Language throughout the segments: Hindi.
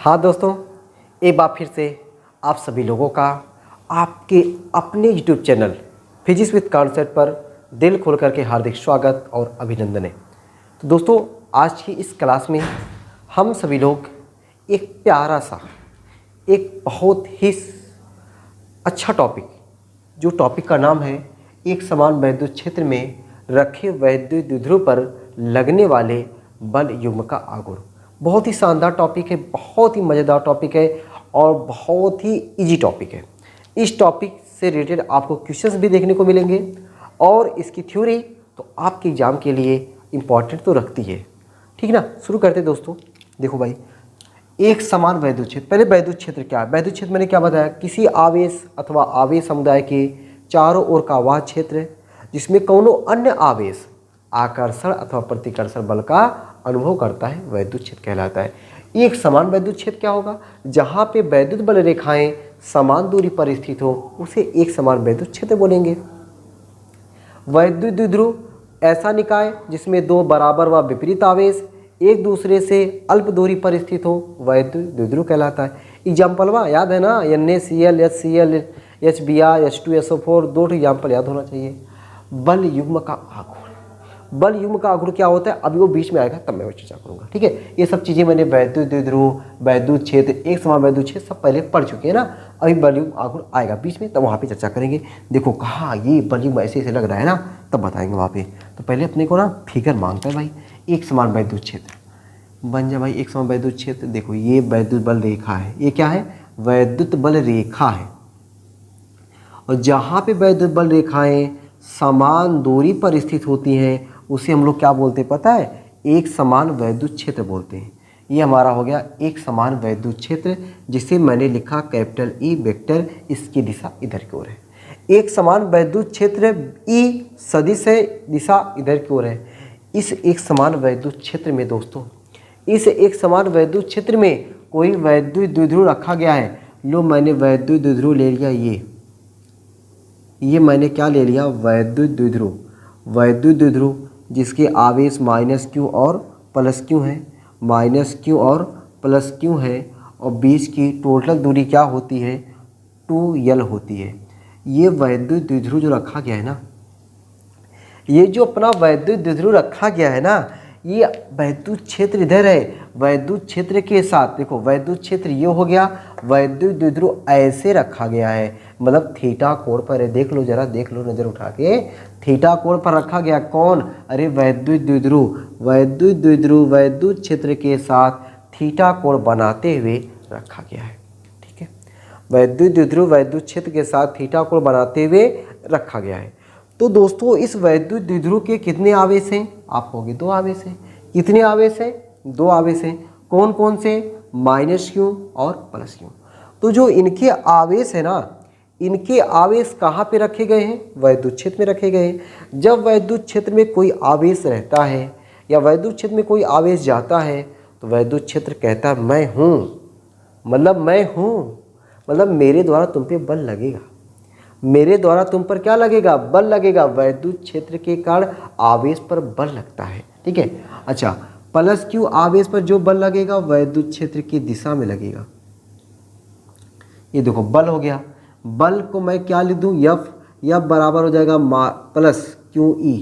हाँ दोस्तों, एक बार फिर से आप सभी लोगों का आपके अपने YouTube channel physics with concept पर दिल खोल करके हार्दिक स्वागत और अभिनंदन है। तो दोस्तों, आज की इस क्लास में हम सभी लोग एक प्यारा सा, एक बहुत ही अच्छा टॉपिक, जो टॉपिक का नाम है एक समान वैद्युत क्षेत्र में रखे वैद्युत द्विध्रुव पर लगने वाले बल युग्म का आघूर्ण। बहुत ही शानदार टॉपिक है, बहुत ही मज़ेदार टॉपिक है और बहुत ही इजी टॉपिक है। इस टॉपिक से रिलेटेड आपको क्वेश्चंस भी देखने को मिलेंगे और इसकी थ्योरी तो आपके एग्जाम के लिए इम्पॉर्टेंट तो रखती है। ठीक ना, शुरू करते हैं दोस्तों। देखो भाई, एक समान वैद्युत क्षेत्र। पहले वैद्युत क्षेत्र क्या है? वैद्युत क्षेत्र मैंने क्या बताया? किसी आवेश अथवा आवेश समुदाय के चारों ओर का वह क्षेत्र जिसमें कौनो अन्य आवेश आकर्षण अथवा प्रतिकर्षण बल का अनुभव करता है, वैद्युत क्षेत्र कहलाता है। एक समान वैद्युत क्षेत्र क्या होगा? जहाँ पे वैद्युत बल रेखाएं समान दूरी पर स्थित हो, उसे एक समान वैद्युत क्षेत्र बोलेंगे। वैद्युत द्विध्रुव ऐसा निकाय जिसमें दो बराबर व विपरीत आवेश एक दूसरे से अल्प दूरी पर स्थित हो, वैद्युत द्विध्रुव कहलाता है। एग्जाम्पल याद है ना? NaCl, HCl, HBr, H2SO4, दो एग्जाम्पल याद होना चाहिए। बल युग्म का आघूर्ण। बल युग्म का आघूर्ण क्या होता है? अभी वो बीच में आएगा तब मैं वो चर्चा करूंगा। ठीक है, ये सब चीज़ें मैंने वैद्युत द्विध्रुव, वैद्युत क्षेत्र, एक समान वैद्युत क्षेत्र सब पहले पढ़ चुके हैं ना। अभी बल युग्म आघूर्ण आएगा बीच में, तब वहाँ पे चर्चा करेंगे। देखो कहाँ ये बल युग्म ऐसे ऐसे लग रहा है ना, तब बताएंगे वहाँ पे। तो पहले अपने को ना फिगर मांगता है भाई, एक समान वैद्युत क्षेत्र बन जाए भाई। एक समान वैद्युत क्षेत्र, देखो ये वैद्युत बल रेखा है, ये क्या है? वैद्युत बल रेखा है। और जहाँ पे वैद्युत बल रेखाएं समान दूरी पर स्थित होती हैं, उसे हम लोग क्या बोलते हैं पता है? एक समान वैद्युत क्षेत्र बोलते हैं। ये हमारा हो गया एक समान वैद्युत क्षेत्र, जिसे मैंने लिखा कैपिटल E वेक्टर, इसकी दिशा इधर की ओर है। एक समान वैद्युत क्षेत्र E सदिश है, दिशा इधर की ओर है। इस एक समान वैद्युत क्षेत्र में दोस्तों, इस एक समान वैद्युत क्षेत्र में कोई वैद्युत द्विध्रुव रखा गया है। लो मैंने वैद्युत द्विध्रुव ले लिया, ये मैंने क्या ले लिया? वैद्युत द्विध्रुव। वैद्युत द्विध्रुव जिसके आवेश -q और +q है, -q और +q है, और बीच की टोटल दूरी क्या होती है? 2l होती है। ये वैद्युत द्विध्रुव जो रखा गया है ना, ये जो अपना वैद्युत द्विध्रुव रखा गया है ना, ये वैद्युत क्षेत्र इधर है। वैद्युत क्षेत्र के साथ देखो, वैद्युत क्षेत्र ये हो गया, वैद्युत द्विध्रुव ऐसे रखा गया है, मतलब थीटा कोण पर है। देख लो जरा, देख लो नज़र उठा के, थीटा कोण पर रखा गया। कौन? अरे वैद्युत द्विध्रुव। वैद्युत द्विध्रुव वैद्युत क्षेत्र के साथ थीटा कोण बनाते हुए रखा गया है। ठीक है, वैद्युत द्विध्रुव वैद्युत क्षेत्र के साथ थीटा कोण बनाते हुए रखा गया है। तो दोस्तों, इस वैद्युत द्विध्रुव के कितने आवेश हैं? आप कहोगे 2 आवेश हैं। कितने आवेश हैं? 2 आवेश हैं। कौन कौन से? -q और +q। तो जो इनके आवेश है ना, इनके आवेश कहाँ पे रखे गए हैं? वैद्युत क्षेत्र में रखे गए हैं। जब वैद्युत क्षेत्र में कोई आवेश रहता है या वैद्युत क्षेत्र में कोई आवेश जाता है, तो वैद्युत क्षेत्र कहता है मैं हूँ, मतलब मेरे द्वारा तुम पे बल लगेगा। मेरे द्वारा तुम पर क्या लगेगा? बल लगेगा। वैद्युत क्षेत्र के कारण आवेश पर बल लगता है। ठीक है, अच्छा, +q आवेश पर जो बल लगेगा वैद्युत क्षेत्र की दिशा में लगेगा। ये देखो बल हो गया। बल को मैं क्या लिख दूँ? F बराबर हो जाएगा +QE,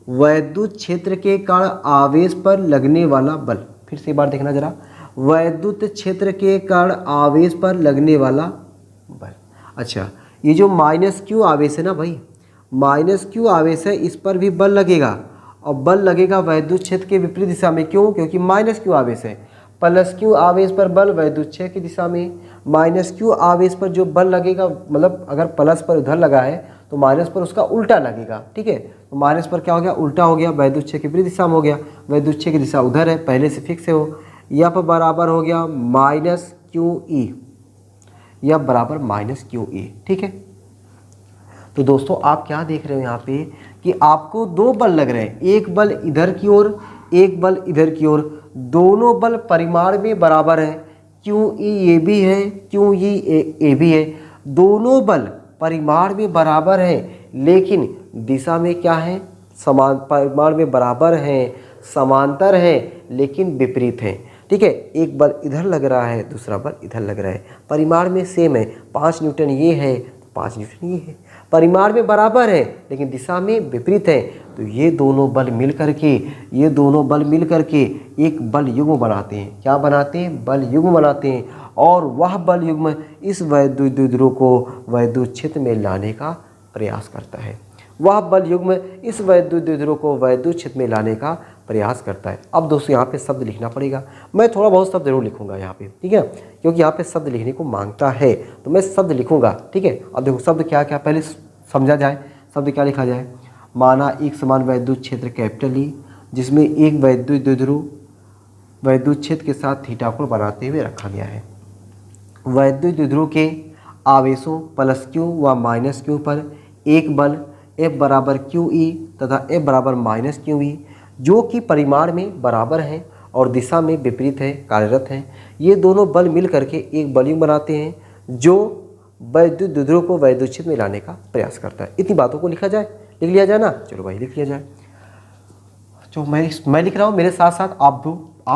वैद्युत क्षेत्र के कारण आवेश पर लगने वाला बल। फिर से एक बार देखना जरा, वैद्युत क्षेत्र के कारण आवेश पर लगने वाला बल। अच्छा, ये जो -q आवेश है ना भाई, -q आवेश है, इस पर भी बल लगेगा, और बल लगेगा वैद्युत क्षेत्र के विपरीत दिशा में। क्यों? क्योंकि -q आवेश है। +q आवेश पर बल वैद्युत क्षेत्र की दिशा में। -q आवेश पर जो बल लगेगा, मतलब अगर प्लस पर उधर लगा है तो माइनस पर उसका उल्टा लगेगा। ठीक है, तो माइनस पर क्या हो गया? उल्टा हो गया, वैद्युत क्षेत्र के विपरीत दिशा में हो गया। वैद्युत क्षेत्र की दिशा उधर है, पहले से फिक्स है हो। F बराबर हो गया -QE, F बराबर -QE। ठीक है, तो दोस्तों आप क्या देख रहे हो यहाँ पे कि आपको 2 बल लग रहे हैं, एक बल इधर की ओर, एक बल इधर की ओर। दोनों बल परिमाण में बराबर हैं। QE ये भी है, QE ये भी है। दोनों बल परिमाण में बराबर हैं, लेकिन दिशा में क्या है? समान। परिमाण में बराबर हैं, समांतर हैं, लेकिन विपरीत हैं। ठीक है, एक बल इधर लग रहा है, दूसरा बल इधर लग रहा है, परिमाण में सेम है, 5 न्यूटन ये है, 5 न्यूटन ये है, परिमाण में बराबर है लेकिन दिशा में विपरीत है, तो ये दोनों बल मिल करके एक बल युग्म बनाते हैं। क्या बनाते हैं? बल युग्म बनाते हैं। और वह बल युग्म इस वैद्युत द्विध्रुव को वैद्युत क्षेत्र में लाने का प्रयास करता है। वह बल युग्म इस वैद्युत द्विध्रुव को वैद्युत क्षेत्र में लाने का प्रयास करता है। अब दोस्तों यहाँ पे शब्द लिखना पड़ेगा, मैं थोड़ा बहुत शब्द जरूर लिखूंगा यहाँ पे, ठीक है, क्योंकि यहाँ पे शब्द लिखने को मांगता है तो मैं शब्द लिखूंगा, ठीक है। अब देखो शब्द क्या क्या पहले समझा जाए। शब्द क्या लिखा जाए? माना एक समान वैद्युत क्षेत्र कैपिटल ई जिसमें एक वैद्युत द्विध्रुव वैद्युत क्षेत्र के साथ थीटा कोण बनाते हुए रखा गया है। वैद्युत द्विध्रुव के आवेशों प्लस क्यू व माइनस क्यू पर एक बल F बराबर क्यू ई तथा F बराबर माइनस क्यू ई जो कि परिमाण में बराबर हैं और दिशा में विपरीत है कार्यरत हैं। ये दोनों बल मिल करके एक बल युग्म बनाते हैं जो वैद्युत द्विध्रुव को वैद्युत क्षेत्र में लाने का प्रयास करता है। इतनी बातों को लिखा जाए, लिख लिया जाए ना। चलो भाई लिख लिया जाए। जो मैं लिख रहा हूँ मेरे साथ साथ आप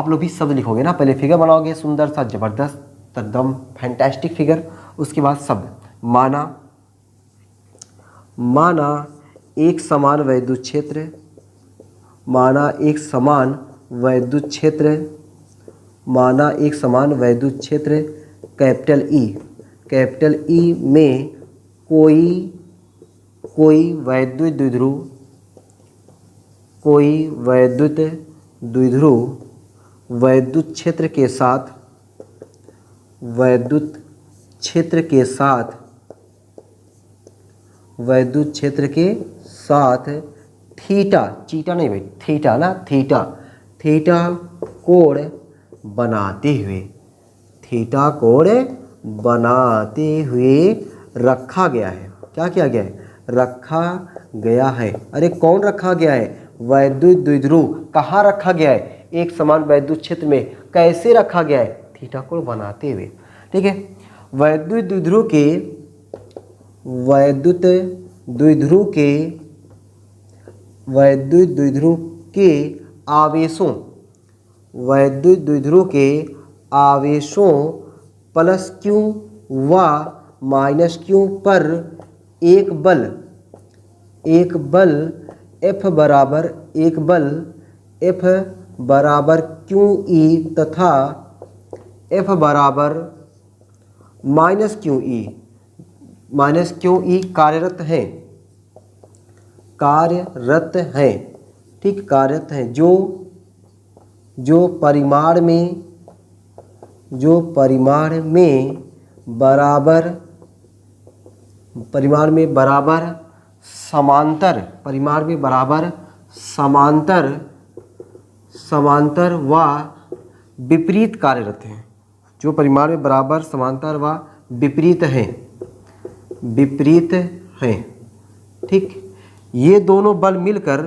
लोग भी शब्द लिखोगे ना। पहले फिगर बनाओगे, सुंदर सा जबरदस्त एकदम फैंटास्टिक फिगर, उसके बाद शब्द। माना एक समान वैद्युत क्षेत्र, माना एक समान वैद्युत क्षेत्र, माना एक समान वैद्युत क्षेत्र कैपिटल ई में कोई वैद्युत द्विध्रुव वैद्युत क्षेत्र के साथ थीटा नहीं भाई, थीटा कोण बनाते हुए रखा गया है। क्या किया गया है? रखा गया है। अरे कौन रखा गया है? वैद्युत द्विध्रुव। कहाँ रखा गया है? एक समान वैद्युत क्षेत्र में। कैसे रखा गया है? थीटा कोण बनाते हुए, ठीक है। वैद्युत द्विध्रुव के आवेशों प्लस क्यू व माइनस क्यू पर एक बल F बराबर क्यू ई तथा F बराबर माइनस क्यू ई कार्यरत हैं, ठीक, कार्यरत हैं जो परिमाण में बराबर समांतर व विपरीत कार्यरत हैं। जो परिमाण में बराबर समांतर व विपरीत हैं, ठीक। ये दोनों बल मिलकर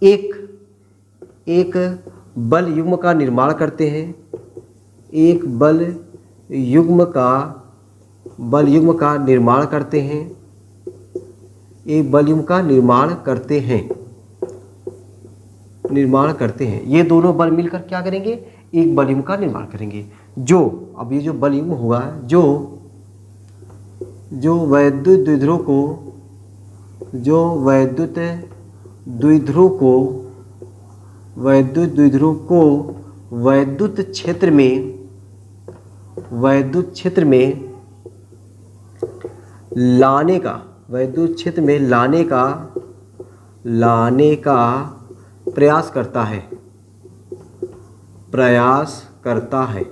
एक बल युग्म का निर्माण करते हैं। एक बल युग्म का निर्माण करते हैं। ये दोनों बल मिलकर क्या करेंगे? एक बल युग्म का निर्माण करेंगे। अब ये जो बल युग्म होगा जो वैद्युत द्विध्रुव को वैद्युत क्षेत्र में लाने का प्रयास करता है,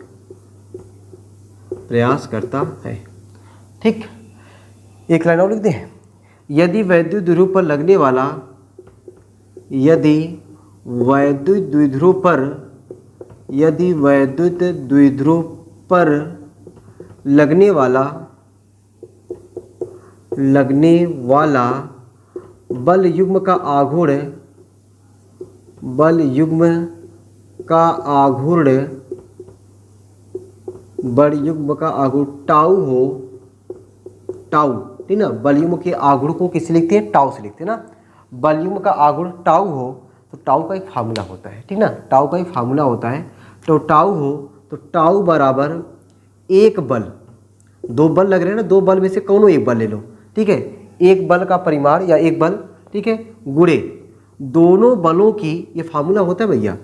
ठीक। एक लाइन और लिख दें। यदि वैद्युत द्विध्रुव पर लगने वाला बल युग्म का आघूर्ण टाउ हो टाउ, ठीक ना, वॉल्यूम के आघूर्ण को किससे लिखते हैं, टाउ से लिखते हैं ना। वॉल्यूम का आघूर्ण टाउ हो तो टाउ का एक फार्मूला होता है, ठीक ना, टाउ का एक फार्मूला होता है। तो टाउ हो तो टाउ बराबर एक बल, दो बल लग रहे हैं ना, दो बल में से कौनो एक बल ले लो, ठीक है, एक बल का परिमाण या एक बल, ठीक है, गुणे दोनों बलों की, ये फार्मूला होता है भैया,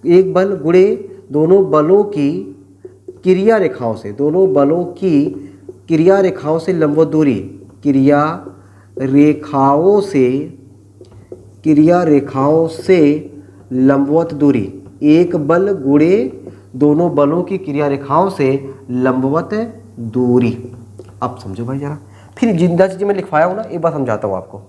एक बल गुणे दोनों बलों की क्रिया रेखाओं से, दोनों बलों की क्रिया रेखाओं से लंबवत दूरी, क्रिया रेखाओं से लंबवत दूरी, एक बल गुणे दोनों बलों की क्रिया रेखाओं से लंबवत दूरी। अब समझो भाई जरा, फिर जिंदा चीज़ें मैं लिखवाया हूँ ना, एक बात समझाता हूँ आपको।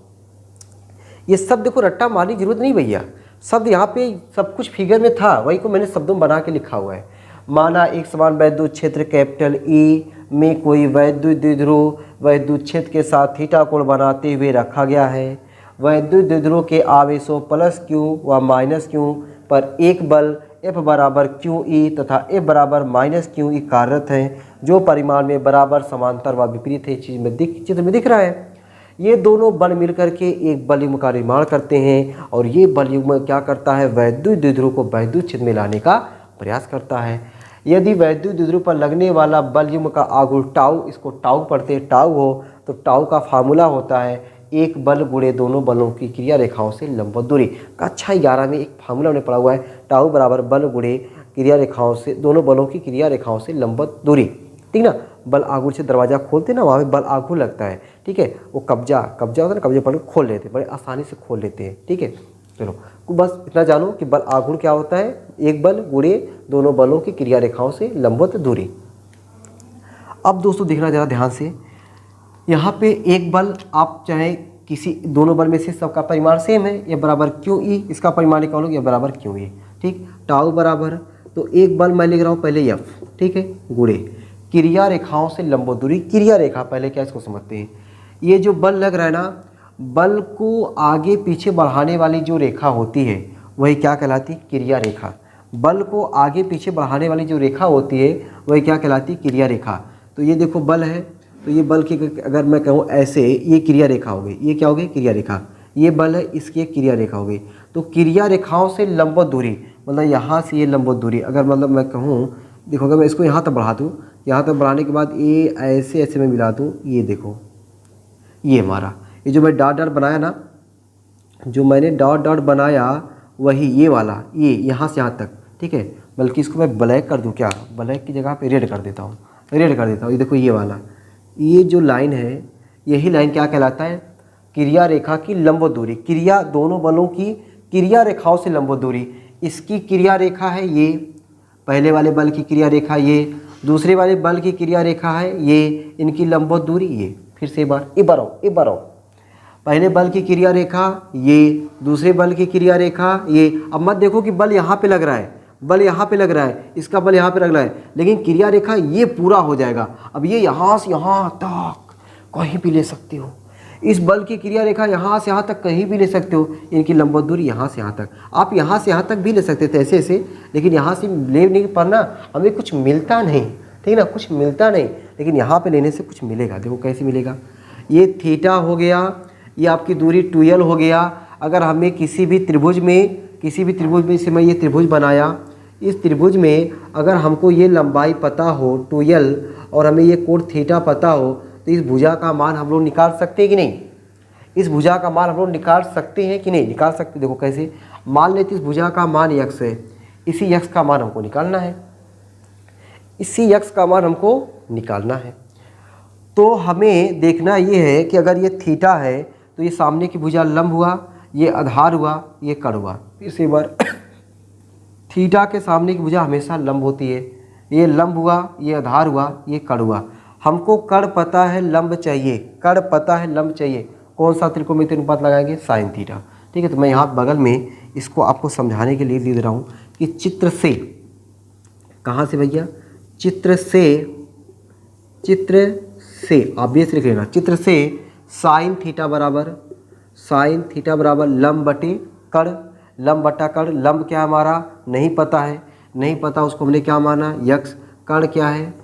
ये सब देखो रट्टा मारने की जरूरत नहीं भैया, शब्द यहाँ पे सब कुछ फिगर में था, वही को मैंने शब्दों में बना के लिखा हुआ है। माना एक समान वैद्युत क्षेत्र कैपिटल ई में कोई वैद्युत द्विध्रुव वैद्युत क्षेत्र के साथ थीटा कोण बनाते हुए रखा गया है। वैद्युत द्विध्रुव के आवेशों प्लस क्यू व माइनस क्यू पर एक बल F बराबर क्यू ई तथा F बराबर माइनस क्यू ई कार्यरत हैं, जो परिमाण में बराबर समांतर व विपरीत है। चीज़ में चित्र में दिख रहा है। ये दोनों बल मिलकर के एक बलयुग्म का निर्माण करते हैं और ये बलयुग्म क्या करता है, वैद्युत द्विध्रुव को वैद्युत क्षेत्र में लाने का प्रयास करता है। यदि वैद्युत द्विध्रुव पर लगने वाला बलयुग्म का आघूर्ण टाउ, इसको टाउ पढ़ते हैं, टाउ हो तो टाउ का फार्मूला होता है एक बल गुणे दोनों बलों की क्रिया रेखाओं से लंबवत दूरी। कक्षा 11 में एक फार्मूला हमने पढ़ा हुआ है, टाउ बराबर बल गुणे क्रिया रेखाओं से, दोनों बलों की क्रिया रेखाओं से लंबवत दूरी, ठीक ना। बल आघूर्ण से दरवाजा खोलते ना, वहाँ पे बल आघूर्ण लगता है, ठीक है, वो कब्जा होता है ना, कब्जे पर खोल लेते हैं, बड़े आसानी से खोल लेते हैं, ठीक है। चलो बस इतना जानो कि बल आघूर्ण क्या होता है, एक बल गुणे दोनों बलों की क्रिया रेखाओं से लंबवत दूरी। अब दोस्तों देखना जरा ध्यान से, यहाँ पे एक बल आप चाहे किसी दोनों बल में से सबका परिमाण सेम है, ये बराबर क्यू ई, इसका परिमाण निकालो, ये बराबर क्यू ई, ठीक। टाउ बराबर तो एक बल मैं लिख रहा हूँ पहले एफ, ठीक है, गुणे क्रिया रेखाओं से लंबवत दूरी। क्रिया रेखा पहले क्या इसको समझते हैं, ये जो बल लग रहा है ना, बल को आगे पीछे बढ़ाने वाली जो रेखा होती है वही क्या कहलाती है, क्रिया रेखा। बल को आगे पीछे बढ़ाने वाली जो रेखा होती है वही क्या कहलाती है, क्रिया रेखा। तो ये देखो बल है, तो ये बल की अगर मैं कहूँ ऐसे, ये क्रिया रेखा हो गई, ये क्या हो गई, क्रिया रेखा। ये बल है, इसकी एक क्रिया रेखा हो गई। तो क्रिया रेखाओं से लंबवत दूरी मतलब यहाँ से ये लंबवत दूरी, अगर मतलब मैं कहूँ, देखो अगर मैं इसको यहाँ तक बढ़ा दूँ, यहाँ तक बढ़ाने के बाद ये ऐसे ऐसे मैं मिला दूँ, ये देखो ये हमारा, ये जो मैं डॉट डॉट बनाया ना, जो मैंने डॉट डॉट बनाया वही ये वाला, ये यहाँ से यहाँ तक, ठीक है। बल्कि इसको मैं ब्लैक कर दूँ क्या, ब्लैक की जगह पे रेड कर देता हूँ, रेड कर देता हूँ। ये देखो ये वाला, ये जो लाइन है, यही लाइन क्या कहलाता है, क्रिया रेखा की लंबवत दूरी। क्रिया दोनों बलों की क्रिया रेखाओं से लंबवत दूरी, इसकी क्रिया रेखा है ये, पहले वाले बल की क्रिया रेखा ये, दूसरे वाले बल की क्रिया रेखा है ये, इनकी लंबवत दूरी ये। फिर से एक बार आओ, पहले बल की क्रिया रेखा ये, दूसरे बल की क्रिया रेखा ये। अब मत देखो कि बल यहाँ पे लग रहा है, बल यहाँ पे लग रहा है, इसका बल यहाँ पे लग रहा है, लेकिन क्रिया रेखा ये पूरा हो जाएगा। अब ये यहाँ से यहाँ तक कहीं भी ले सकते हो, इस बल की क्रिया रेखा यहाँ से यहाँ तक कहीं भी ले सकते हो, इनकी लंबवत दूरी यहाँ से यहाँ तक। आप यहाँ से यहाँ तक भी ले सकते थे ऐसे ऐसे, लेकिन यहाँ से लेने पर ना हमें कुछ मिलता नहीं, ठीक ना, कुछ मिलता नहीं, लेकिन यहाँ पे लेने से कुछ मिलेगा। देखो कैसे मिलेगा, ये थीटा हो गया, ये आपकी दूरी 2l हो गया। अगर हमें किसी भी त्रिभुज में से मैं ये त्रिभुज बनाया, इस त्रिभुज में अगर हमको ये लंबाई पता हो 2l और हमें ये कोण थीटा पता हो, तो इस भुजा का मान हम लोग निकाल सकते हैं कि नहीं, इस भुजा का मान हम लोग निकाल सकते हैं कि नहीं, निकाल सकते। देखो कैसे, मान लेते इस भुजा का मान x है, इसी x का मान हमको निकालना है, इसी x का मान हमको निकालना है। तो हमें देखना ये है कि अगर ये थीटा है तो ये सामने की भुजा लंब हुआ, ये आधार हुआ, ये कड़ हुआ। फिर से एक बार, थीटा के सामने की भुजा हमेशा लंब होती है, ये लंब हुआ, ये आधार हुआ, ये कड़ हुआ। हमको कड़ पता है, लंब चाहिए, कड़ पता है, लंब चाहिए। कौन सा त्रिकोणमितीय अनुपात लगाएंगे, साइन थीटा, ठीक है। तो मैं यहाँ बगल में इसको आपको समझाने के लिए लिख दे रहा हूँ कि चित्र से, कहाँ से भैया, चित्र से ऑब्वियस लिख लेना, चित्र से साइन थीटा बराबर लंब बटे कड़, लंब बटा कड़। लंब क्या हमारा नहीं पता है, नहीं पता उसको हमने क्या माना, यक्स। कड़ क्या है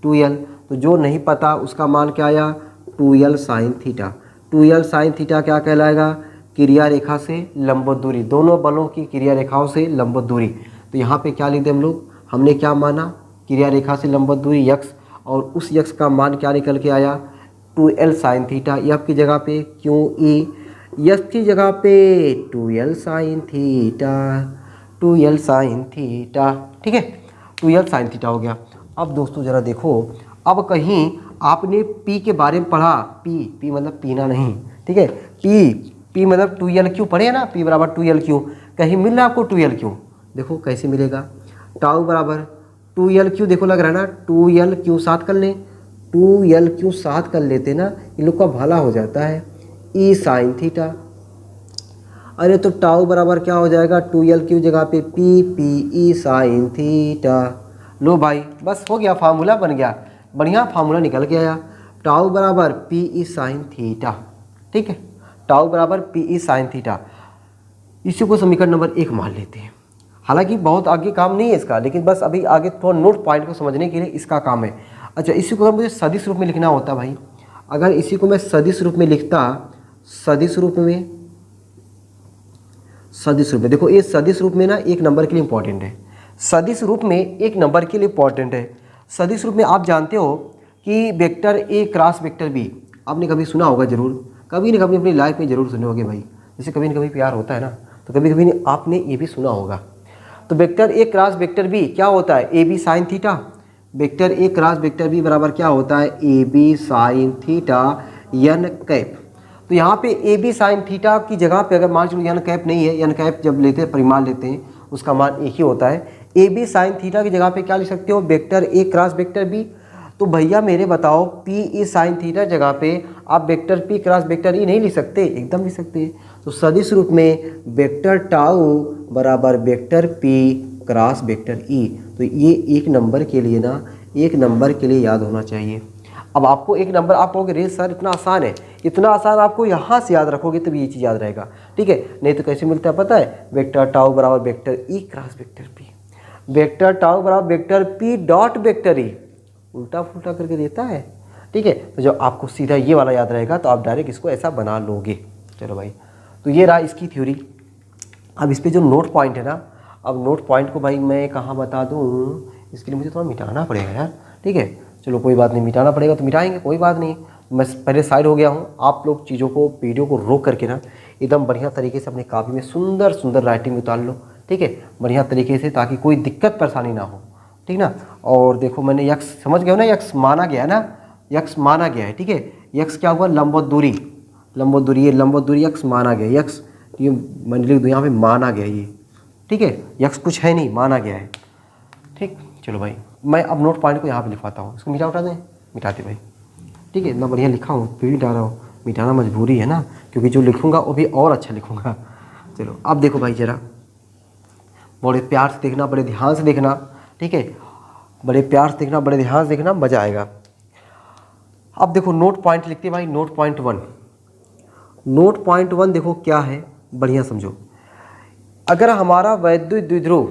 2l, तो जो नहीं पता उसका मान क्या आया 2l sine theta. 2l sine theta क्या कहलाएगा? क्रिया रेखा से लंबवत दूरी, दोनों बलों की क्रिया रेखाओं से लंबवत दूरी। तो यहाँ पे क्या लिख दे हम लोग, हमने क्या माना, क्रिया रेखा से लंबवत दूरी यक्स, और उस यक्स का मान क्या निकल के आया, 2l साइन थीटा। एफ की जगह पे क्यों ई, यक्स की जगह पे 2l sine theta, 2l sine theta, ठीक है, 2l साइन थीटा हो गया। अब दोस्तों ज़रा देखो, अब कहीं आपने पी के बारे में पढ़ा, पी मतलब पीना नहीं, ठीक है, पी मतलब 2l क्यू पढ़े हैं ना, पी बराबर 2l क्यू, कहीं मिल रहा है आपको 2l क्यू? देखो कैसे मिलेगा, टाउ बराबर 2l क्यू, देखो लग रहा है ना, 2l क्यू साथ कर लें, 2l क्यू साथ कर लेते ना, इन लोग का भला हो जाता है, ई साइन थीटा। अरे तो टाउ बराबर क्या हो जाएगा, 2l क्यू जगह पे पी ई साइन थीटा। लो भाई बस हो गया, फार्मूला बन गया, बढ़िया फार्मूला निकल के आया, टाउ बराबर पी ई साइन थीटा, ठीक है, टाउ बराबर पी ई साइन थीटा। इसी को समीकरण नंबर 1 मान लेते हैं। हालांकि बहुत आगे काम नहीं है इसका, लेकिन बस अभी आगे थोड़ा नोट पॉइंट को समझने के लिए इसका काम है। अच्छा, इसी को अगर मुझे सदिश रूप में लिखना होता भाई, अगर इसी को मैं सदिश रूप में लिखता, सदिश रूप में देखो ये सदिश रूप में ना 1 नंबर के लिए इंपॉर्टेंट है, सदिश रूप में 1 नंबर के लिए इंपॉर्टेंट है। सदिश रूप में आप जानते हो कि vector A cross vector B, आपने कभी सुना होगा जरूर, कभी न कभी अपनी लाइफ में जरूर सुने होगे भाई, जैसे कभी न कभी प्यार होता है ना, तो कभी कभी आपने ये भी सुना होगा। तो vector A cross vector B क्या होता है, A B sine theta. Vector A cross vector B बराबर क्या होता है, A B sine theta N cap. तो यहाँ पे ए बी साइन थीटा की जगह पे अगर मान चलो एन कैप नहीं है, एन कैप जब लेते हैं परिमाण लेते हैं उसका मान एक ही होता है, ए बी साइन थीटा की जगह पे क्या लिख सकते हो, vector A cross vector B. तो भैया मेरे बताओ, पी ई साइन थीटा जगह पे आप vector P cross vector E नहीं लिख सकते, एकदम लिख सकते हैं। तो सदिश रूप में वेक्टर टाउ बराबर vector P cross vector E. तो ये 1 नंबर के लिए ना, 1 नंबर के लिए याद होना चाहिए। अब आपको 1 नंबर, आप कहोगे रे सर इतना आसान है, इतना आसान आपको यहाँ से याद रखोगे तब ये चीज़ याद रहेगा, ठीक है, नहीं तो कैसे मिलता है पता है, वेक्टर टाउ बराबर vector E cross vector P, vector tau बराबर vector P dot vector E, उल्टा फुल्टा करके देता है, ठीक है। तो जब आपको सीधा ये वाला याद रहेगा तो आप डायरेक्ट इसको ऐसा बना लोगे। चलो भाई, तो ये रहा इसकी थ्योरी। अब इस पर जो नोट पॉइंट है ना, अब नोट पॉइंट को भाई मैं कहाँ बता दूँ, इसके लिए मुझे थोड़ा मिटाना पड़ेगा यार, ठीक है, चलो कोई बात नहीं, मिटाना पड़ेगा तो मिटाएंगे, कोई बात नहीं। मैं पहले साइड हो गया हूँ, आप लोग चीज़ों को, वीडियो को रोक करके ना एकदम बढ़िया तरीके से अपने कापी में सुंदर सुंदर राइटिंग उतार लो, ठीक है, बढ़िया तरीके से, ताकि कोई दिक्कत परेशानी ना हो, ठीक ना। और देखो मैंने यक्स समझ गया हो ना, यक्स माना गया है ना, यक्स माना गया है, ठीक है, यक्स क्या हुआ, लंबवत दूरी, लंबवत दूरी, ये लंबवत दूरी यक्स माना गया, यक्स ये मैंने लिख दूँ यहाँ पे माना गया ये, ठीक है, यक्स कुछ है नहीं, माना गया है, ठीक। चलो भाई मैं अब नोट पॉइंट को यहाँ पे लिखवाता हूँ, इसको उठा दें, मिटाते भाई, ठीक है, इतना बढ़िया लिखा हूँ फिर भी मिटा रहा हूँ, मिटाना मजबूरी है ना, क्योंकि जो लिखूँगा वो भी और अच्छा लिखूँगा। चलो अब देखो भाई ज़रा, बड़े प्यार से देखना, बड़े ध्यान से देखना, ठीक है, बड़े प्यार से देखना, बड़े ध्यान से देखना, मज़ा आएगा। अब देखो नोट पॉइंट लिखते भाई, नोट पॉइंट 1, नोट पॉइंट 1 देखो क्या है, बढ़िया समझो। अगर हमारा वैद्युत द्विध्रुव,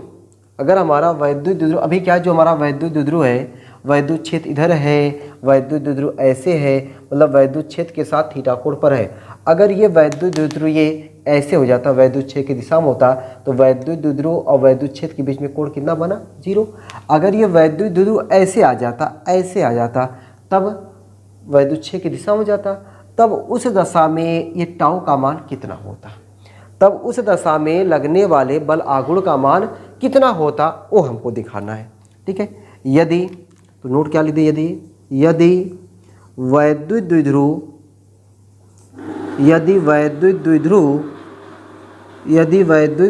अगर हमारा वैद्युत द्विध्रुव, अभी क्या जो हमारा वैद्युत द्विध्रुव है, वैद्युत क्षेत्र इधर है, वैद्युत द्विध्रुव ऐसे है, मतलब वैद्युत क्षेत्र के साथ थीटा कोण पर है। अगर ये वैद्युत द्विध्रुव ये ऐसे हो जाता, वैद्युत क्षेत्र की दिशा में होता, तो वैद्युत द्विध्रुव और वैद्युत क्षेत्र के बीच में कोण कितना बना, 0। अगर ये वैद्युत द्विध्रुव ऐसे आ जाता, ऐसे आ जाता, तब वैद्युत क्षेत्र की दिशा में जाता, तब उस दशा में ये टाउ का मान कितना होता, तब उस दशा में लगने वाले बल आघूर्ण का मान कितना होता, वो हमको दिखाना है, ठीक है। यदि, तो नोट क्या लिखे, यदि वैद्युत द्विध्रुव, यदि वैद्युत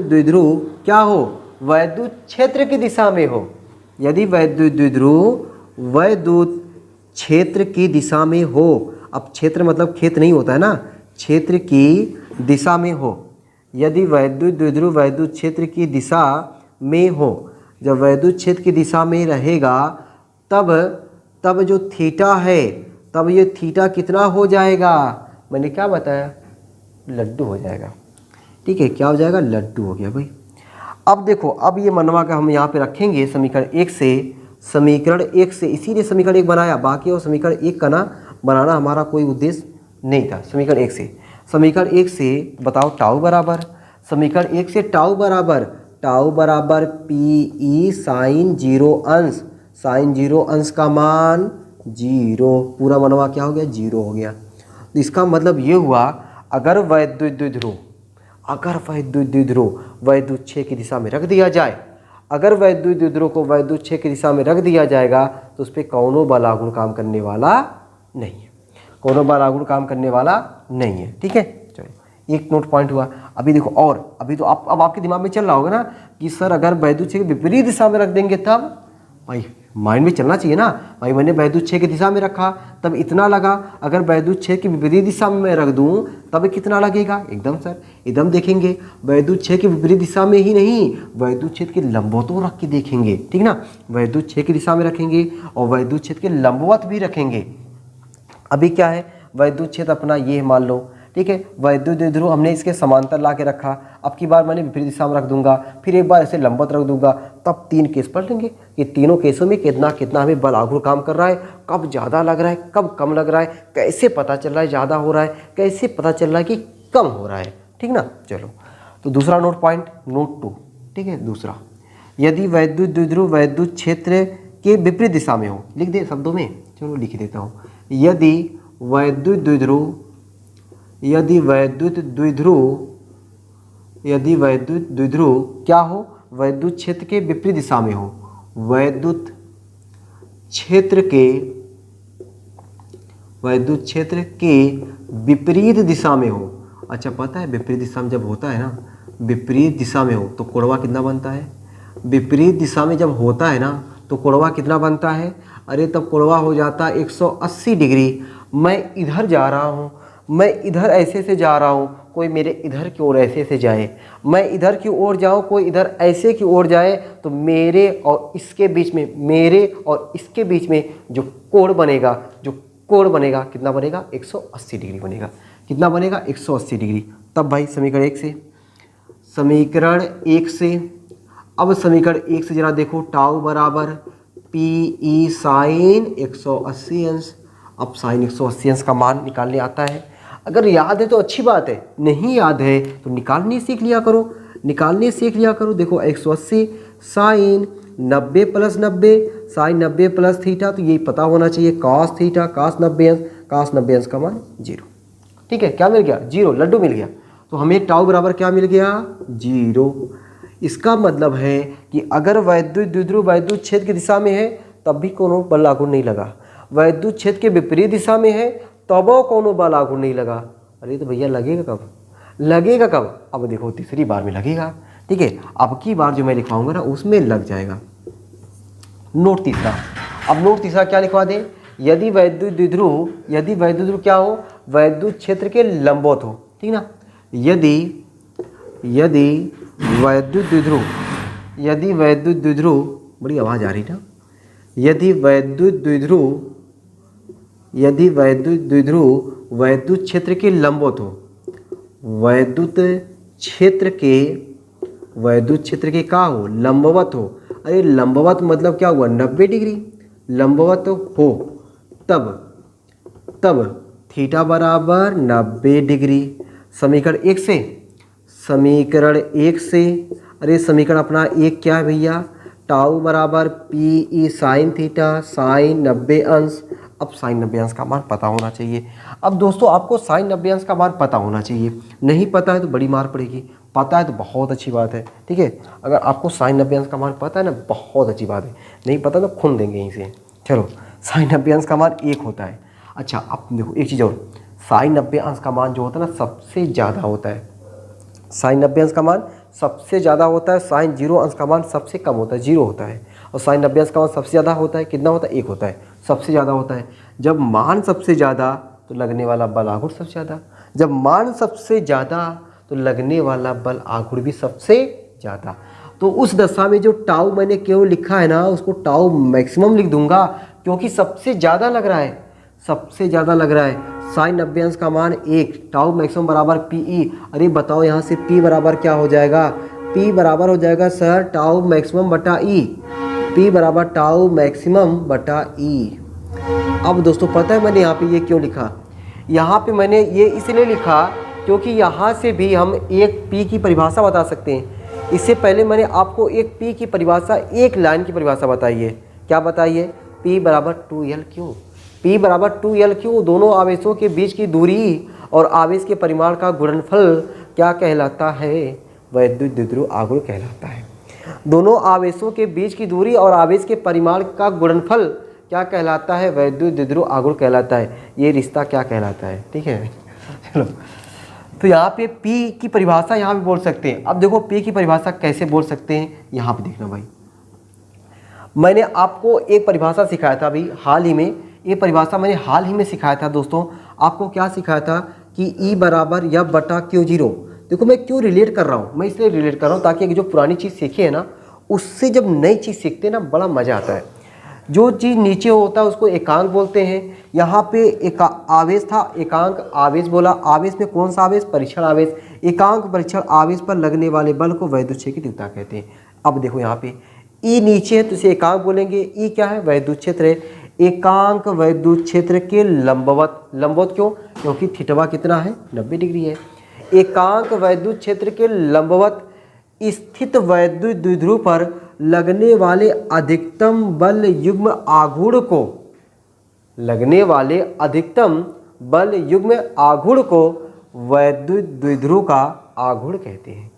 द्विध्रुव क्या हो, वैद्युत क्षेत्र की दिशा में हो, यदि वैद्युत द्विध्रुव वैद्युत क्षेत्र की दिशा में हो। अब क्षेत्र मतलब खेत नहीं होता है ना, क्षेत्र की दिशा में हो, यदि वैद्युत द्विध्रुव वैद्युत क्षेत्र की दिशा में हो, जब वैद्युत क्षेत्र की दिशा में रहेगा तब जो थीटा है, तब ये थीटा कितना हो जाएगा, मैंने क्या बताया, लड्डू हो जाएगा, ठीक है, क्या हो जाएगा, लड्डू हो गया भाई। अब देखो, अब ये मनवा का हम यहाँ पे रखेंगे समीकरण 1 से, समीकरण 1 से, इसीलिए समीकरण 1 बनाया, बाकी वो समीकरण 1 का ना बनाना हमारा कोई उद्देश्य नहीं था। समीकरण एक से बताओ टाउ बराबर, समीकरण एक से टाउ बराबर पी ई साइन 0 अंश, साइन 0 अंश का मान 0, पूरा मनवा क्या हो गया 0 हो गया। तो इसका मतलब ये हुआ अगर वैद्युत द्विध्रुव वैद्युत क्षय की दिशा में रख दिया जाए, अगर वैद्युत द्विध्रुव को वैद्युत क्षय की दिशा में रख दिया जाएगा तो उस पर कौनों बल आघूर्ण काम करने वाला नहीं है, कौनों बल आघूर्ण काम करने वाला नहीं है। ठीक है, चलो एक नोट पॉइंट हुआ। अभी देखो, और अभी तो अब आपके दिमाग में चल रहा होगा ना कि सर अगर वैद्युत क्षय की विपरीत दिशा में रख देंगे तब, भाई माइंड में चलना चाहिए ना भाई, मैंने वैद्युत क्षय की दिशा में रखा तब इतना लगा, अगर वैद्युत क्षय की विपरीत दिशा में मैं रख दूं तब कितना लगेगा। एकदम सर, एकदम देखेंगे वैद्युत क्षय की विपरीत दिशा में ही नहीं, वैद्युत क्षेत्र के लंबवतों रख के देखेंगे, ठीक ना। वैद्युत क्षय की दिशा में रखेंगे और वैद्युत क्षेत्र के लंबवत भी रखेंगे। अभी क्या है, वैद्युत क्षेत्र अपना ये मान लो, ठीक है, वैद्युत द्विध्रुव हमने इसके समांतर ला के रखा, अब की बार मैंने विपरीत दिशा में रख दूंगा, फिर एक बार ऐसे लंबवत रख दूंगा, तब 3 केस पढ़ लेंगे कि तीनों केसों में कितना कितना हमें बल आघूर्ण काम कर रहा है, कब ज़्यादा लग रहा है, कब कम लग रहा है, कैसे पता चल रहा है ज़्यादा हो रहा है, कैसे पता चल रहा है कि कम हो रहा है, ठीक ना। चलो, तो दूसरा नोट पॉइंट, नोट 2, ठीक है, दूसरा, यदि वैद्युत द्विध्रुव वैद्युत क्षेत्र के विपरीत दिशा में हो, लिख दे शब्दों में, चलो लिख देता हूँ, यदि वैद्युत द्विध्रुव क्या हो, वैद्युत क्षेत्र के विपरीत दिशा में हो, वैद्युत क्षेत्र के विपरीत दिशा में हो। अच्छा, पता है विपरीत दिशा में जब होता है ना, विपरीत दिशा में हो तो कोणवा कितना बनता है, विपरीत दिशा में जब होता है ना तो कोणवा कितना बनता है, अरे तब कोणवा हो जाता है 180 डिग्री। मैं इधर जा रहा हूँ, मैं इधर ऐसे से जा रहा हूँ, कोई मेरे इधर की ओर ऐसे से जाए, मैं इधर की ओर जाऊँ, कोई इधर ऐसे की ओर जाए, तो मेरे और इसके बीच में, मेरे और इसके बीच में जो कोण बनेगा, कितना बनेगा 180 डिग्री बनेगा। कितना बनेगा 180 डिग्री। तब भाई समीकरण एक से अब समीकरण एक से जरा देखो, टाउ बराबर पी ई साइन 180 अंश। अब साइन 180 अंश का मान निकालने आता है, अगर याद है तो अच्छी बात है, नहीं याद है तो निकालने सीख लिया करो। देखो 180 sine 90 plus 90, sine 90 plus theta, तो यही पता होना चाहिए कॉस थीटा, कॉस 90 अंश का मान 0। ठीक है, क्या मिल गया 0, लड्डू मिल गया। तो हमें टाउ बराबर क्या मिल गया 0। इसका मतलब है कि अगर वैद्युत द्विध्रुव वैद्युत क्षेत्र की दिशा में है तब भी कोनो बल आघूर्ण नहीं लगा, वैद्युत क्षेत्र के विपरीत दिशा में है तबो कोनो बल आघूर्ण नहीं लगा। अरे तो भैया लगेगा कब, अब देखो तीसरी बार में लगेगा। ठीक है, अब की बार जो मैं लिखवाऊंगा ना उसमें लग जाएगा। नोट तीसरा, अब नोट तीसरा क्या लिखवा दें, यदि वैद्युत द्विध्रुव क्या हो, वैद्युत क्षेत्र के लंबवत हो, ठीक ना। यदि वैद्युत द्विध्रुव, बड़ी आवाज़ आ रही ना, यदि वैद्युत द्विध्रुव वैद्युत क्षेत्र के लंबवत हो, वैद्युत क्षेत्र के का हो, लंबवत हो। अरे लंबवत मतलब क्या हुआ 90 डिग्री, लंबवत हो तब थीटा बराबर 90 डिग्री। समीकरण एक से अरे समीकरण अपना एक क्या है भैया, टाउ बराबर P E sine theta sine 90 अंश। अब साइन 90 अंश का मान पता होना चाहिए। अब दोस्तों आपको साइन 90 अंश का मान पता होना चाहिए, नहीं पता है तो बड़ी मार पड़ेगी, पता है तो बहुत अच्छी बात है। ठीक है, अगर आपको साइन 90 अंश का मान पता है ना बहुत अच्छी बात है, नहीं पता तो खून देंगे यहीं से। चलो, साइन 90 अंश का मान 1 होता है। अच्छा अब देखो एक चीज़ और, साइन 90 अंश का मान जो होता है ना सबसे ज़्यादा होता है, साइन 90 अंश का मान सबसे ज़्यादा होता है, साइन 0 अंश का मान सबसे कम होता है, 0 होता है, और साइन 90 अंश का मान सबसे ज़्यादा होता है, कितना होता है 1 होता है, सबसे ज़्यादा होता है। जब मान सबसे ज़्यादा तो लगने वाला बल आघूर्ण सबसे ज़्यादा, जब मान सबसे ज़्यादा तो लगने वाला बल आघूर्ण भी सबसे ज़्यादा। तो उस दशा में जो टाउ मैंने केवल लिखा है ना उसको टाउ मैक्सिमम लिख दूंगा, क्योंकि सबसे ज़्यादा लग रहा है, साइन 90 अंश का मान 1, टाउ मैक्सिमम बराबर पी ई। अरे बताओ यहाँ से पी बराबर क्या हो जाएगा, पी बराबर हो जाएगा सर टाउ मैक्सिमम बटा ई, पी बराबर टाउ मैक्सिमम बटा ई। अब दोस्तों पता है मैंने यहाँ पे ये क्यों लिखा, यहाँ पे मैंने ये इसलिए लिखा क्योंकि यहाँ से भी हम एक पी की परिभाषा बता सकते हैं। इससे पहले मैंने आपको एक पी की परिभाषा, एक लाइन की परिभाषा बताई है। क्या बताई है? P बराबर 2L/Q। P बराबर 2L/Q दोनों आवेशों के बीच की दूरी और आवेश के परिमाण का गुणनफल क्या कहलाता है? वैद्युत द्विध्रुव आघूर्ण कहलाता है। दोनों आवेशों के बीच की दूरी और आवेश के परिमाण का गुणनफल क्या कहलाता है? वैद्युत द्विध्रुव आघूर्ण कहलाता है। ये रिश्ता क्या कहलाता है? ठीक है, चलो तो यहाँ पे P की परिभाषा यहाँ पे बोल सकते हैं। अब देखो P की परिभाषा कैसे बोल सकते हैं, यहाँ पे देखना भाई। मैंने आपको एक परिभाषा सिखाया था अभी हाल ही में, ये परिभाषा मैंने हाल ही में सिखाया था दोस्तों। आपको क्या सिखाया था कि E बराबर F बटा Q0। देखो मैं क्यों रिलेट कर रहा हूँ, मैं इसलिए रिलेट कर रहा हूँ ताकि जो पुरानी चीज़ सीखी है ना, उससे जब नई चीज़ सीखते हैं ना बड़ा मज़ा आता है। जो चीज़ नीचे होता है उसको एकांक बोलते हैं। यहाँ पे एक आवेश था, एकांक आवेश बोला। आवेश में कौन सा आवेश? परीक्षण आवेश। एकांक परीक्षण आवेश पर लगने वाले बल को वैद्युत क्षेत्र की तीव्रता कहते हैं। अब देखो यहाँ पे E नीचे है तो इसे एकांक बोलेंगे। E क्या है? वैद्युत क्षेत्र है। एकांक वैद्युत क्षेत्र के लंबवत। लंबवत क्यों? क्योंकि थीटा कितना है? 90 डिग्री है। एकांक वैद्युत क्षेत्र के लंबवत स्थित वैद्युत द्विध्रुव पर लगने वाले अधिकतम बल युग्म आघूर्ण को, लगने वाले अधिकतम बल युग्म आघूर्ण को वैद्युत द्विध्रुव का आघूर्ण कहते हैं।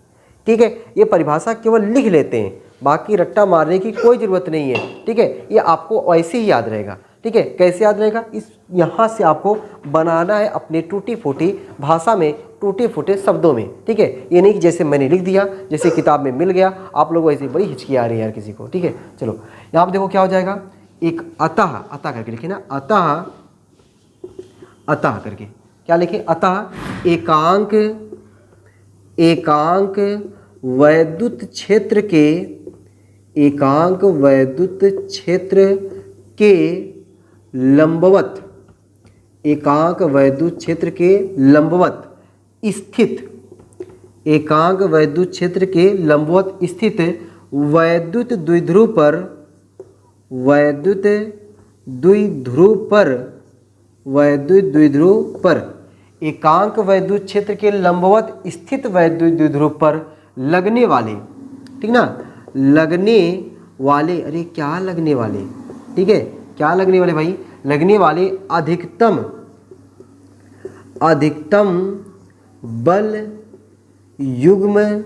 ठीक है, ये परिभाषा केवल लिख लेते हैं, बाकी रट्टा मारने की कोई ज़रूरत नहीं है। ठीक है, ये आपको ऐसे ही याद रहेगा। ठीक है, कैसे याद रहेगा? इस यहाँ से आपको बनाना है अपने टूटी फूटी भाषा में, टूटे फूटे शब्दों में। ठीक है, ये नहीं कि जैसे मैंने लिख दिया, जैसे किताब में मिल गया, आप लोगों ऐसे बड़ी हिचकी आ रही है यार किसी को। ठीक है, चलो यहाँ पे देखो क्या हो जाएगा। एक अतः, अतः करके लिखे ना, अतः, अतः करके क्या लिखे? अतः एकांक, एकांक वैद्युत क्षेत्र के, एकांक वैद्युत क्षेत्र के लंबवत, एकांक वैद्युत क्षेत्र के लंबवत स्थित, एकांक वैद्युत क्षेत्र के लंबवत स्थित वैद्युत द्विध्रुव पर, वैद्युत द्विध्रुव पर, वैद्युत द्विध्रुव पर, एकांक वैद्युत क्षेत्र के लंबवत स्थित वैद्युत द्विध्रुव पर लगने वाले, ठीक ना, लगने वाले, अरे क्या लगने वाले, ठीक है, क्या लगने वाले भाई? लगने वाले अधिकतम, अधिकतम बल युग्म,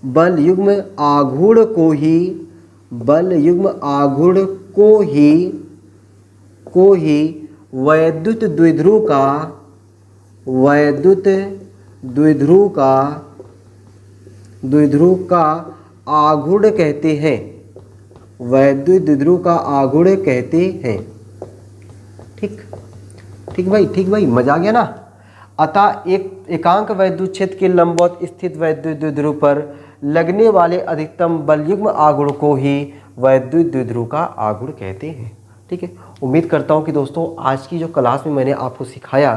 बल युग्म आघूर्ण को ही, बल युग्म आघूर्ण को ही वैद्युत द्विध्रुव का, वैद्युत द्विध्रुव का, द्विध्रुव का आघूर्ण कहते हैं, वैद्युत द्विध्रुव का आघूर्ण कहते हैं। ठीक, ठीक भाई, ठीक भाई, मजा आ गया ना। अतः एक एकांक वैद्युत क्षेत्र के लंबवत स्थित वैद्युत द्विध्रुव पर लगने वाले अधिकतम बल युग्म आघूर्ण को ही वैद्युत द्विध्रुव का आघूर्ण कहते हैं। ठीक है, उम्मीद करता हूँ कि दोस्तों आज की जो क्लास में मैंने आपको सिखाया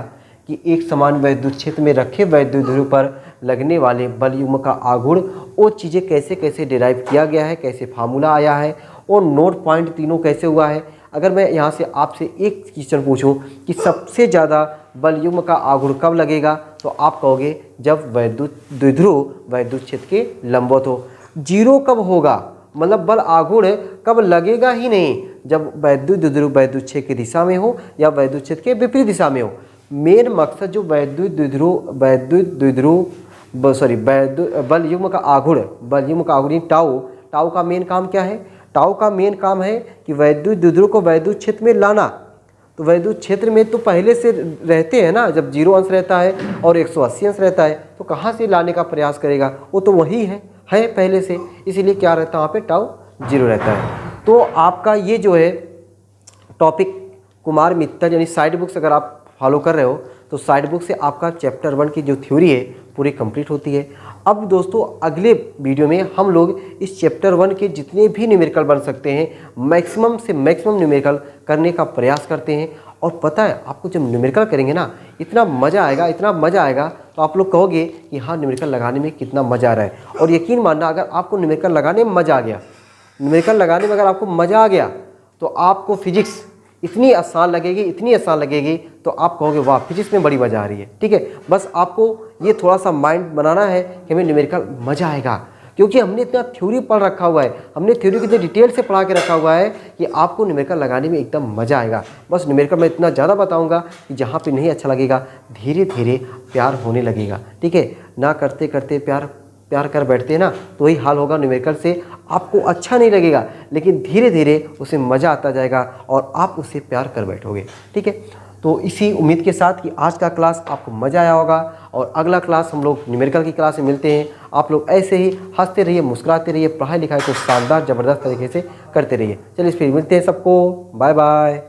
कि एक समान वैद्युत क्षेत्र में रखे वैद्युत द्विध्रुव पर लगने वाले बल युग्म का आघूर्ण, वो चीज़ें कैसे कैसे डिराइव किया गया है, कैसे फार्मूला आया है और नोट पॉइंट तीनों कैसे हुआ है। अगर मैं यहाँ से आपसे एक क्वेश्चन पूछूं कि सबसे ज़्यादा बल युग्म का आघूर्ण कब लगेगा, तो आप कहोगे जब वैद्युत द्विध्रुव वैद्युत क्षेत्र के लंबवत हो। जीरो कब होगा, मतलब बल आघूर्ण कब लगेगा ही नहीं, जब वैद्युत द्विध्रुव वैद्युत क्षेत्र की दिशा में हो या वैद्युत क्षेत्र के विपरीत दिशा में हो। मेन मकसद जो वैद्युत द्विध्रुव सॉरी बल युग्म का आघूर्ण, बल युग्म का आघूर्ण टाउ, टाउ का मेन काम क्या है? टाउ का मेन काम है कि वैद्युत द्विध्रुव को वैद्युत क्षेत्र में लाना। तो वैद्युत क्षेत्र में तो पहले से रहते हैं ना, जब 0 अंश रहता है और 180 अंश रहता है, तो कहाँ से लाने का प्रयास करेगा? वो तो वही है पहले से, इसीलिए क्या रहता है वहाँ पे टाउ 0 रहता है। तो आपका ये जो है टॉपिक कुमार मित्तल यानी साइड बुक्स अगर आप फॉलो कर रहे हो तो साइड बुक से आपका चैप्टर 1 की जो थ्योरी है पूरी कंप्लीट होती है। अब दोस्तों अगले वीडियो में हम लोग इस चैप्टर 1 के जितने भी न्यूमेरिकल बन सकते हैं मैक्सिमम से मैक्सिमम न्यूमेरिकल करने का प्रयास करते हैं। और पता है आपको जब न्यूमेरिकल करेंगे ना इतना मज़ा आएगा, इतना मज़ा आएगा, तो आप लोग कहोगे कि हाँ न्यूमेरिकल लगाने में कितना मज़ा आ रहा है। और यकीन मानना अगर आपको न्यूमेरिकल लगाने में मज़ा आ गया, न्यूमेरिकल लगाने में अगर आपको मज़ा आ गया तो आपको फिजिक्स इतनी आसान लगेगी, इतनी आसान लगेगी, तो आप कहोगे वाह फिजिक्स में बड़ी मज़ा आ रही है। ठीक है, बस आपको ये थोड़ा सा माइंड बनाना है कि हमें न्यूमेरिकल मज़ा आएगा, क्योंकि हमने इतना थ्योरी पढ़ रखा हुआ है, हमने थ्योरी को इतने डिटेल से पढ़ा के रखा हुआ है कि आपको न्यूमेरिकल लगाने में एकदम मज़ा आएगा। बस न्यूमेरिकल मैं इतना ज़्यादा बताऊंगा कि जहाँ पे नहीं अच्छा लगेगा धीरे धीरे प्यार होने लगेगा। ठीक है, ना करते करते प्यार कर बैठते हैं ना, तो वही हाल होगा न्यूमेरिकल से। आपको अच्छा नहीं लगेगा, लेकिन धीरे धीरे उसे मज़ा आता जाएगा और आप उससे प्यार कर बैठोगे। ठीक है, तो इसी उम्मीद के साथ कि आज का क्लास आपको मज़ा आया होगा, और अगला क्लास हम लोग न्यूमेरिकल की क्लास में मिलते हैं। आप लोग ऐसे ही हंसते रहिए, मुस्कुराते रहिए, पढ़ाई लिखाई को शानदार ज़बरदस्त तरीके से करते रहिए। चलिए फिर मिलते हैं सबको, बाय बाय।